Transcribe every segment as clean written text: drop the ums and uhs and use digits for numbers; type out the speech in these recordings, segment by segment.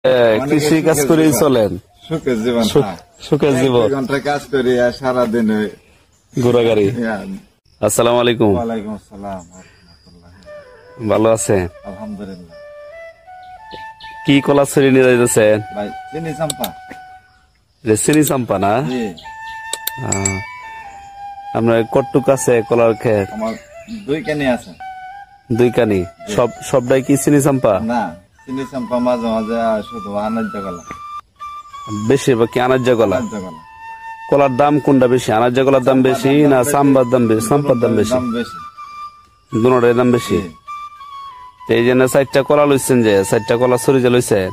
কৃষি কাজ করেই চলেন? সুখের জীবন, সুখের জীবন, ঘন্টা কাজ করি আর সারাদিন ঘোরাঘুরি। আসসালামু আলাইকুম। ওয়ালাইকুম আসসালাম। ভালো আছে? আলহামদুলিল্লাহ। কি কলা ছড়ি নিয়ে যাইতেছেন? ভাই চিনি চাম্পা। চিনি চাম্পা না? আপনার কটুক আছে কলার ক্ষেত? আমার 2 কানি আছে। 2 কানি? সবটাই কি চিনি চাম্পা? না, চিনি চাম্পা মাঝে মাঝে শুধু আনাজ্জা কলা। বেশিরভাগ কি আনাজ্জা কলা? আনাজ্জা কলা। কলার দাম কোনটা বেশি, আনাজ্জা কলার দাম বেশি না চাম্পার দাম বেশি? চাম্পার দাম বেশি। দুটোটার দাম বেশি। এই জন্য 4টা কলা লইছেন, যে 4টা কলা ছড়ি যে লইছেন,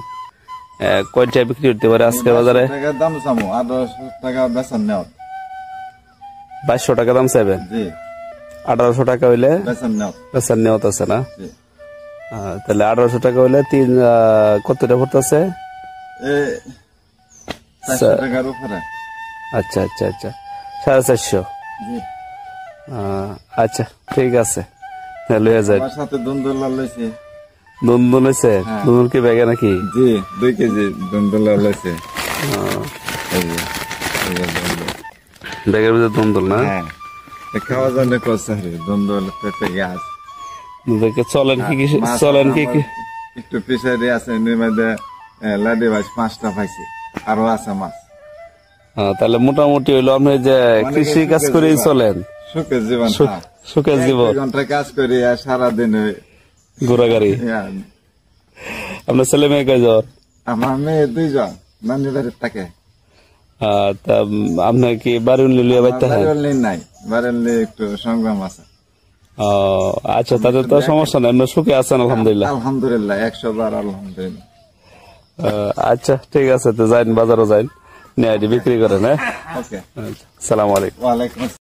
কয়টা বিক্রি করতে পারে আজকে বাজারে? দাম চামো 1800 টাকা বেচন নেওয়া। 2200 টাকা দাম চাইবেন? 1800 টাকা হইলে বেচন নেওয়া আছে না? তাহলে 1800 টাকা হইলে কতটা পড়তেছে? আচ্ছা আচ্ছা আচ্ছা, 450। আচ্ছা ঠিক আছে, লইয়া যায়। দুন্দুল হয়েছে? দুন্দুল কি ব্যাগে নাকি? 2 কেজি দুন্দুল লইছে। ব্যাগের ভিতরে দুন্দুল না? খাওয়া জানে কসারি দুন্দুল পেঁপে গাছ। চলেন কি চলেন কি একটু পিছারি আছে, মধ্যে লাডি মাছ 5টা পাইছি, আরো আছে মাছ। তাহলে মোটামুটি হইলো আপনি যে কৃষি কাজ করেই চলেন? সুখের জীবন, সুখের জীবন, ঘন্টা কাজ করি আর সারাদিন ঘোরাঘুরি। আপনার ছেলে মেয়ে কয়জন? আমার মেয়ে 2 জন, নানি বাড়ির থাকে। আপনার কি বাড়ি লিয়ে বাইতে হয়? নাই, বাড়ি একটু সংগ্রাম আছে। আচ্ছা, তাদের তো সমস্যা নাই, আপনার সুখে আছেন? আলহামদুলিল্লাহ। আলহামদুলিল্লাহ, 100 বার আলহামদুলিল্লাহ। আচ্ছা ঠিক আছে, তো যাইন বাজারও যাইন, নিয়ে বিক্রি করেন। হ্যাঁ, ওকে, সালাম আলাইকুম। ওয়ালাইকুম।